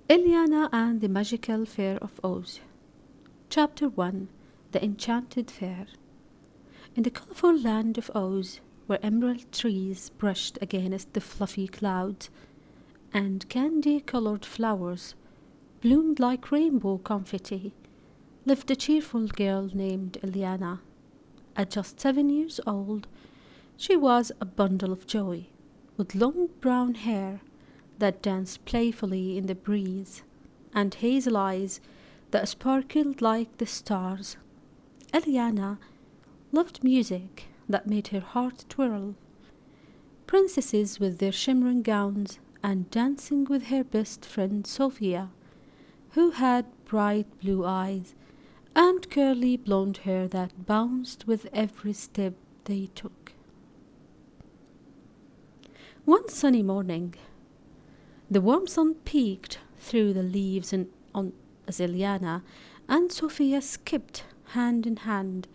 Elyana and the Magical Fair of Oz. Chapter 1. The Enchanted Fair. In the colorful land of Oz, where emerald trees brushed against the fluffy clouds, and candy-colored flowers bloomed like rainbow confetti, lived a cheerful girl named Elyana. At just 7 years old, she was a bundle of joy, with long brown hair that danced playfully in the breeze, and hazel eyes that sparkled like the stars. Elyana loved music that made her heart twirl, princesses with their shimmering gowns, and dancing with her best friend Sofia, who had bright blue eyes and curly blonde hair that bounced with every step they took. One sunny morning, the warm sun peeked through the leaves as Elyana and Sofia skipped hand in hand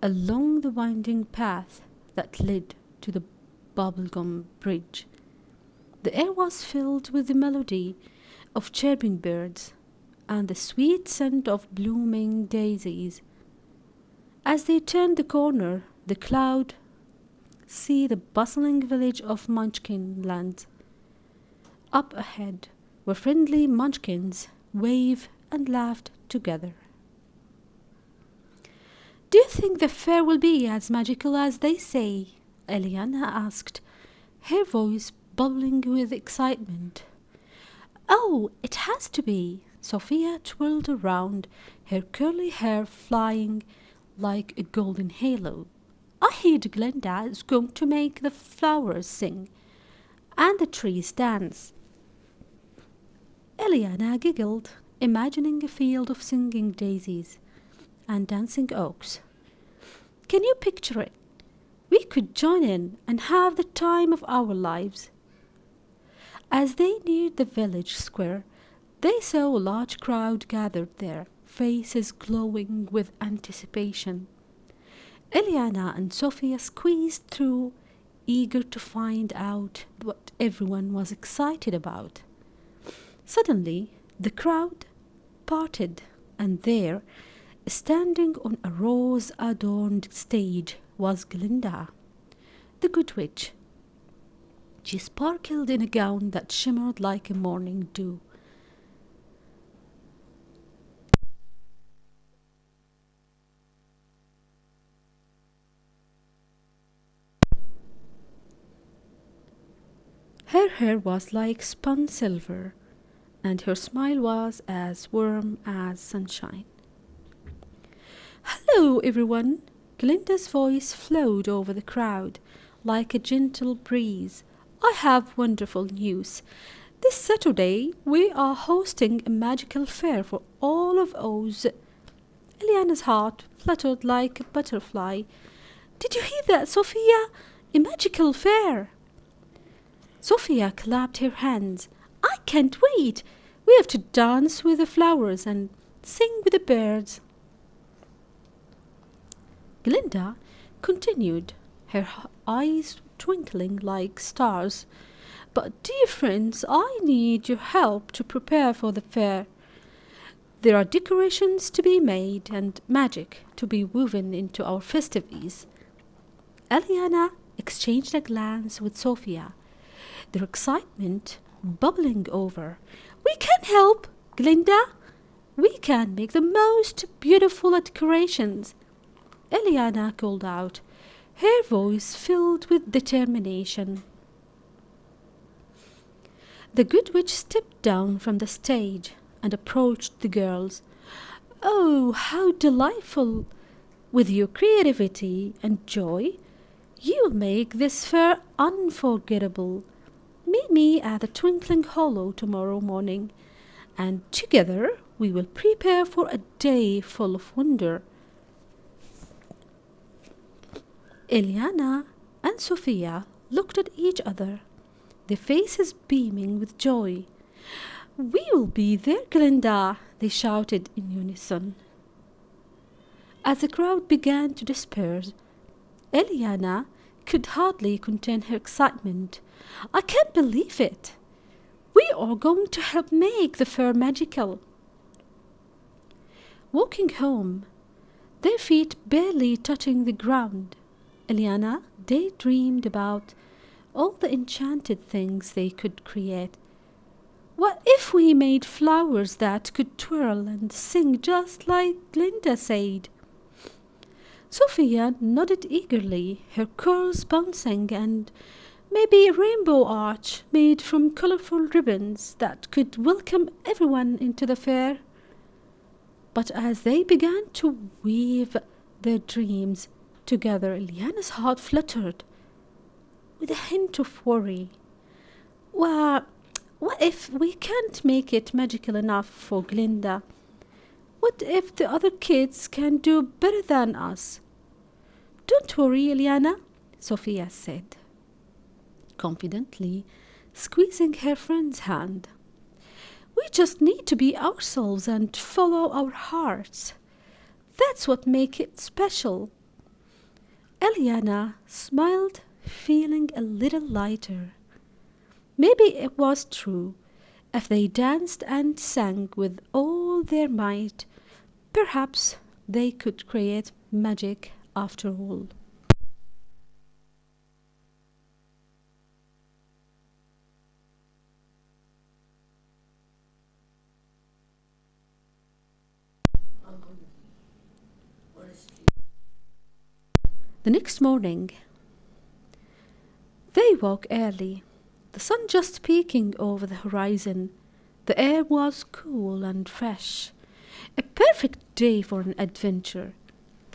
along the winding path that led to the bubblegum bridge. The air was filled with the melody of chirping birds and the sweet scent of blooming daisies. As they turned the corner, the cloud see the bustling village of Munchkinland. Up ahead, where friendly munchkins waved and laughed together. "Do you think the fair will be as magical as they say?" Elyana asked, her voice bubbling with excitement. "Oh, it has to be!" Sofia twirled around, her curly hair flying like a golden halo. "I heard Glenda is going to make the flowers sing and the trees dance." Elyana giggled, imagining a field of singing daisies and dancing oaks. "Can you picture it? We could join in and have the time of our lives." As they neared the village square, they saw a large crowd gathered there, faces glowing with anticipation. Elyana and Sofia squeezed through, eager to find out what everyone was excited about. Suddenly, the crowd parted, and there, standing on a rose-adorned stage, was Glenda, the Good Witch. She sparkled in a gown that shimmered like a morning dew. Her hair was like spun silver, and her smile was as warm as sunshine. "Hello, everyone!" Glinda's voice flowed over the crowd like a gentle breeze. "I have wonderful news. This Saturday, we are hosting a magical fair for all of Oz." Elyana's heart fluttered like a butterfly. "Did you hear that, Sofia? A magical fair!" Sofia clapped her hands. "I can't wait! We have to dance with the flowers and sing with the birds." Glenda continued, her eyes twinkling like stars. "But dear friends, I need your help to prepare for the fair. There are decorations to be made and magic to be woven into our festivities." Elyana exchanged a glance with Sofia, their excitement bubbling over. "We can help, Glenda. We can make the most beautiful decorations," Elyana called out, her voice filled with determination. The Good Witch stepped down from the stage and approached the girls. "Oh, how delightful! With your creativity and joy, you'll make this fair unforgettable. Meet me at the Twinkling Hollow tomorrow morning, and together we will prepare for a day full of wonder." Elyana and Sofia looked at each other, their faces beaming with joy. "We will be there, Glenda!" they shouted in unison. As the crowd began to disperse, Elyana could hardly contain her excitement. "I can't believe it! We are going to help make the fair magical. Walking home, their feet barely touching the ground, Elyana daydreamed about all the enchanted things they could create. What if we made flowers that could twirl and sing just like Glenda said? Sofia nodded eagerly, her curls bouncing, and maybe a rainbow arch made from colorful ribbons that could welcome everyone into the fair. But as they began to weave their dreams together, Elyana's heart fluttered with a hint of worry. Well, what if we can't make it magical enough for Glenda? What if the other kids can do better than us? Don't worry, Elyana, Sofia said, confidently squeezing her friend's hand. We just need to be ourselves and follow our hearts. That's what makes it special. Elyana smiled, feeling a little lighter. Maybe it was true. If they danced and sang with all their might, perhaps they could create magic after all. The next morning, they woke early, the sun just peeking over the horizon. The air was cool and fresh, a perfect day for an adventure.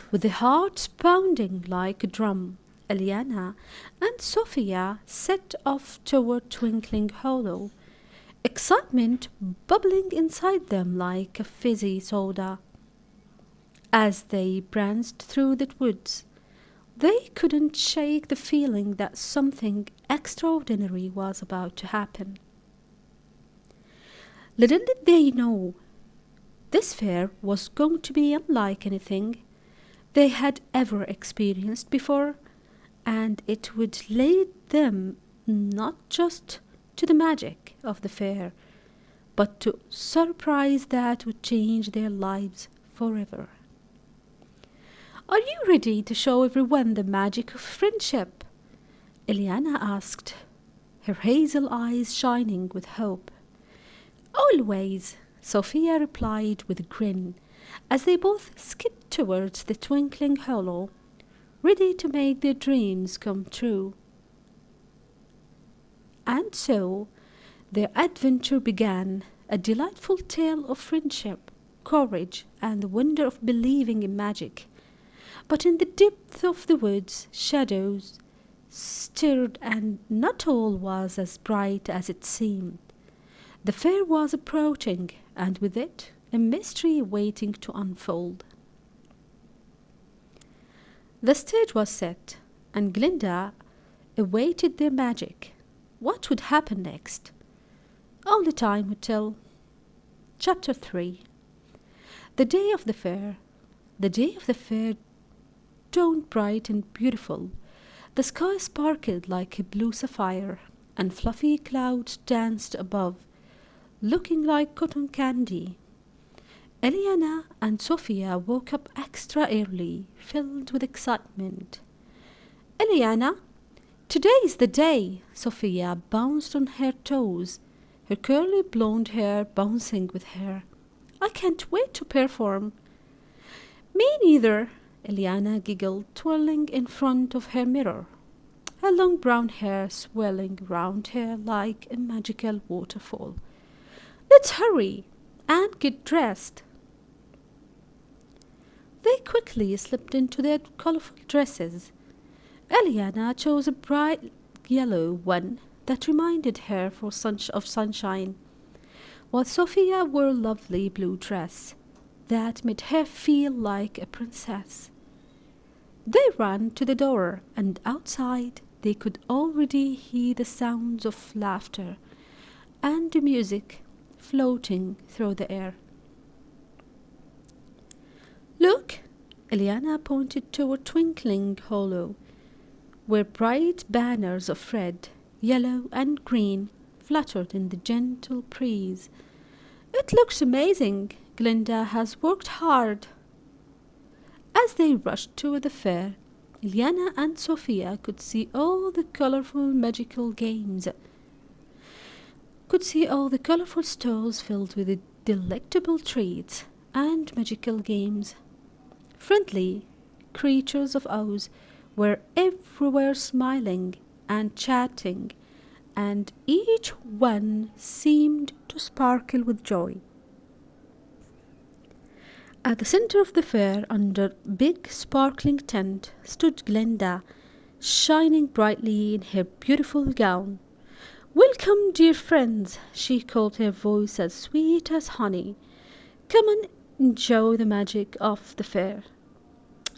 With their hearts pounding like a drum, Elyana and Sofia set off toward Twinkling Hollow, excitement bubbling inside them like a fizzy soda. As they pranced through the woods, they couldn't shake the feeling that something extraordinary was about to happen. Little did they know, this fair was going to be unlike anything they had ever experienced before, and it would lead them not just to the magic of the fair, but to surprise that would change their lives forever. Are you ready to show everyone the magic of friendship? Elyana asked, her hazel eyes shining with hope. Always, Sofia replied with a grin, as they both skipped towards the Twinkling Hollow, ready to make their dreams come true. And so, their adventure began, a delightful tale of friendship, courage, and the wonder of believing in magic. But in the depth of the woods, shadows stirred, and not all was as bright as it seemed. The fair was approaching, and with it, a mystery waiting to unfold. The stage was set, and Glenda awaited their magic. What would happen next? Only time would tell. Chapter 3. The day of the fair. The day of the fair dawned bright and beautiful. The sky sparkled like a blue sapphire, and fluffy clouds danced above, looking like cotton candy. Elyana and Sofia woke up extra early, filled with excitement. Elyana, today is the day! Sofia bounced on her toes, her curly blonde hair bouncing with her. I can't wait to perform. Me neither, Elyana giggled, twirling in front of her mirror, her long brown hair swirling round her like a magical waterfall. Let's hurry and get dressed. They quickly slipped into their colorful dresses. Elyana chose a bright yellow one that reminded her of sunshine, while Sofia wore a lovely blue dress that made her feel like a princess. They ran to the door, and outside they could already hear the sounds of laughter and the music floating through the air. Look! Elyana pointed toward Twinkling Hollow, where bright banners of red, yellow, and green fluttered in the gentle breeze. "It looks amazing. Glenda has worked hard." As they rushed toward the fair, Elyana and Sofia could see all the colorful stalls filled with the delectable treats and magical games. Friendly creatures of Oz were everywhere smiling and chatting, and each one seemed to sparkle with joy. At the center of the fair, under a big sparkling tent, stood Glenda, shining brightly in her beautiful gown. "Welcome, dear friends," she called, her voice as sweet as honey. "Come and enjoy the magic of the fair."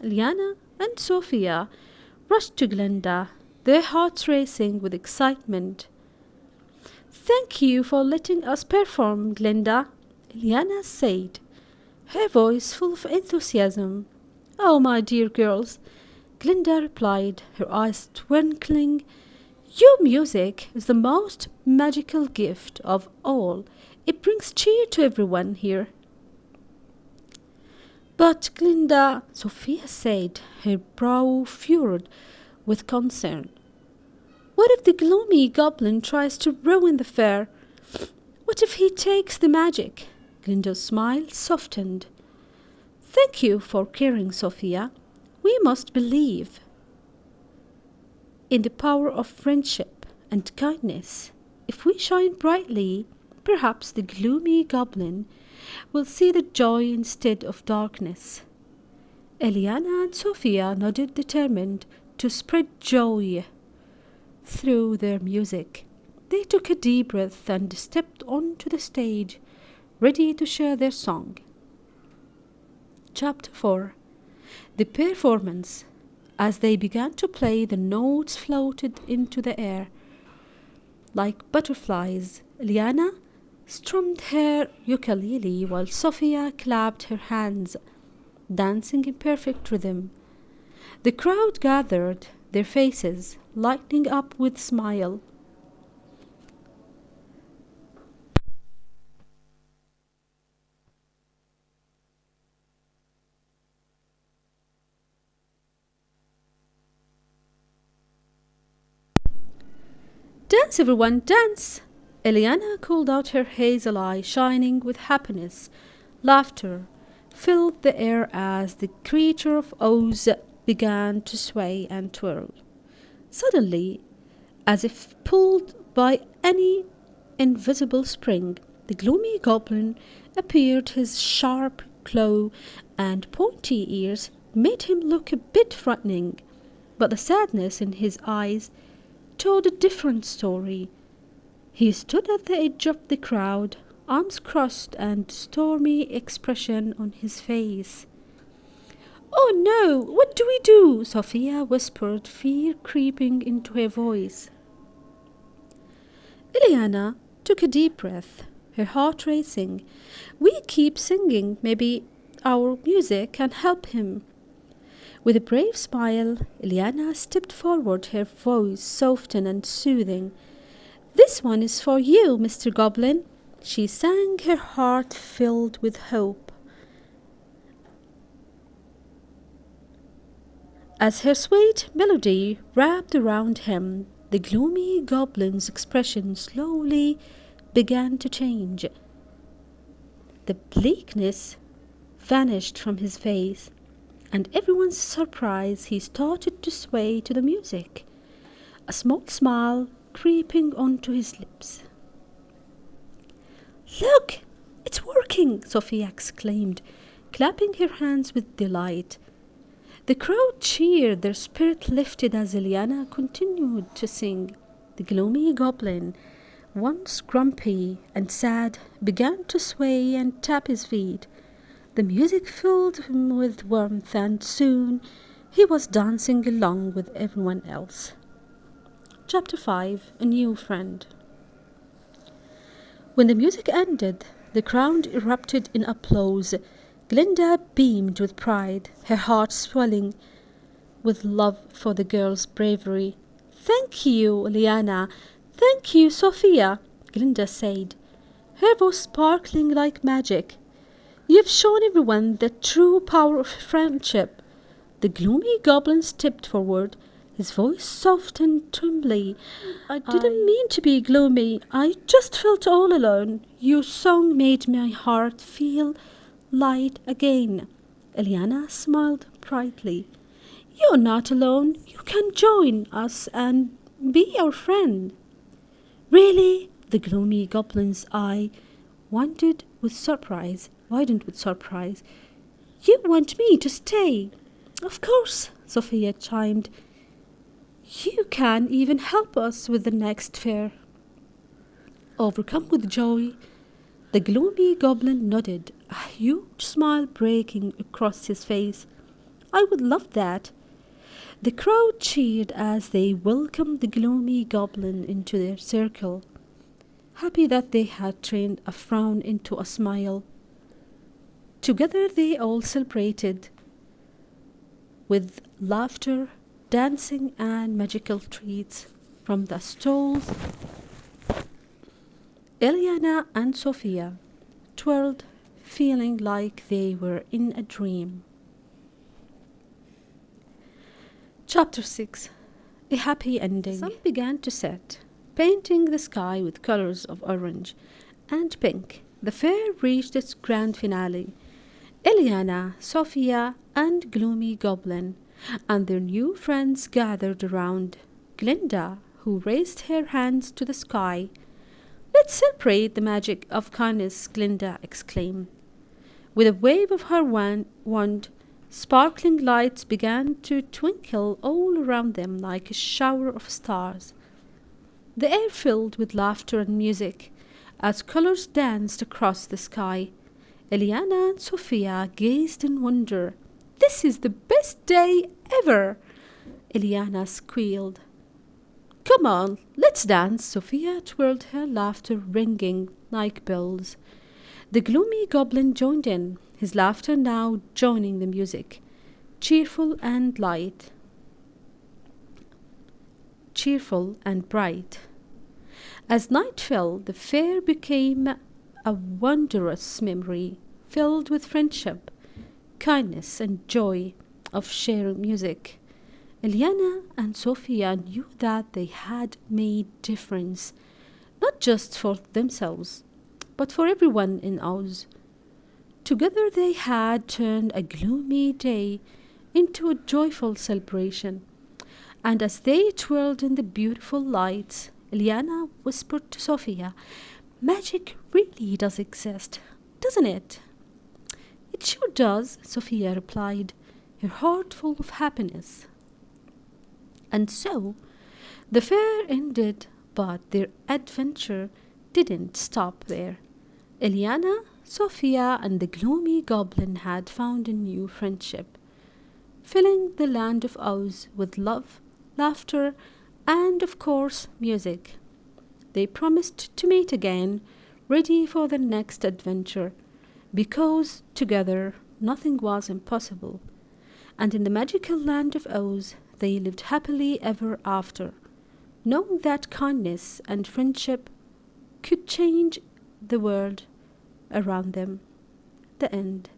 Elyana and Sofia rushed to Glenda, their hearts racing with excitement. "Thank you for letting us perform, Glenda," Elyana said, her voice full of enthusiasm. "Oh, my dear girls," Glenda replied, her eyes twinkling, "your music is the most magical gift of all. It brings cheer to everyone here." "But Glenda," Sofia said, her brow furrowed with concern, "what if the gloomy goblin tries to ruin the fair? What if he takes the magic?" Glenda's smile softened. "Thank you for caring, Sofia. We must believe in the power of friendship and kindness. If we shine brightly, perhaps the gloomy goblin will see the joy instead of darkness." Elyana and Sofia nodded, determined to spread joy through their music. They took a deep breath and stepped onto the stage, ready to share their song. Chapter 4. The Performance. As they began to play, the notes floated into the air like butterflies. Elyana strummed her ukulele while Sofia clapped her hands, dancing in perfect rhythm. The crowd gathered, their faces lighting up with smile. "Dance, everyone, dance!" Elyana called out, her hazel eye shining with happiness. Laughter filled the air as the creature of Oz began to sway and twirl. Suddenly, as if pulled by any invisible spring, the gloomy goblin appeared. His sharp claw and pointy ears made him look a bit frightening, but the sadness in his eyes told a different story. He stood at the edge of the crowd, arms crossed and stormy expression on his face. "Oh no, what do we do?" Sofia whispered, fear creeping into her voice. Elyana took a deep breath, her heart racing. "We keep singing. Maybe our music can help him." With a brave smile, Elyana stepped forward, her voice soft and soothing. "This one is for you, Mr. Goblin," she sang, her heart filled with hope. As her sweet melody wrapped around him, the gloomy goblin's expression slowly began to change. The bleakness vanished from his face, and everyone's surprise, he started to sway to the music, a small smile creeping onto his lips. "Look, it's working!" Sofia exclaimed, clapping her hands with delight. The crowd cheered, their spirit lifted as Elyana continued to sing. The gloomy goblin, once grumpy and sad, began to sway and tap his feet. The music filled him with warmth, and soon he was dancing along with everyone else. Chapter 5. A New Friend. When the music ended, the crowd erupted in applause. Glenda beamed with pride, her heart swelling with love for the girl's bravery. "Thank you, Elyana. Thank you, Sofia. Glenda said, her voice sparkling like magic. You've shown everyone the true power of friendship. The gloomy goblin stepped forward, his voice soft and trembly. I didn't mean to be gloomy. I just felt all alone. Your song made my heart feel light again. Elyana smiled brightly. You're not alone. You can join us and be our friend. Really? The gloomy goblin's eye widened with surprise. You want me to stay? Of course, Sofia chimed. You can even help us with the next fair. Overcome with joy, the gloomy goblin nodded, a huge smile breaking across his face. I would love that. The crowd cheered as they welcomed the gloomy goblin into their circle, happy that they had turned a frown into a smile. Together they all celebrated with laughter, dancing, and magical treats from the stalls. Elyana and Sofia twirled, feeling like they were in a dream. Chapter 6. A happy ending. The sun began to set, painting the sky with colors of orange and pink. The fair reached its grand finale. Elyana, Sofia, and Gloomy Goblin and their new friends gathered around Glenda, who raised her hands to the sky. Let's celebrate the magic of kindness, Glenda exclaimed. With a wave of her wand, sparkling lights began to twinkle all around them like a shower of stars. The air filled with laughter and music as colors danced across the sky. Elyana and Sofia gazed in wonder. This is the best day ever, Elyana squealed. Come on, let's dance. Sofia twirled, her laughter ringing like bells. The gloomy goblin joined in, his laughter now joining the music, cheerful and bright. As night fell, the fair became a wondrous memory filled with friendship, kindness, and joy of sharing music. Elyana and Sofia knew that they had made difference, not just for themselves, but for everyone in Oz. Together they had turned a gloomy day into a joyful celebration. And as they twirled in the beautiful lights, Elyana whispered to Sofia, magic really does exist, doesn't it? It sure does, Sofia replied, her heart full of happiness. And so, the fair ended, but their adventure didn't stop there. Elyana, Sofia, and the gloomy goblin had found a new friendship, filling the land of Oz with love, laughter, and, of course, music. They promised to meet again, ready for the next adventure, because together nothing was impossible. And in the magical land of Oz, they lived happily ever after, knowing that kindness and friendship could change the world around them. The end.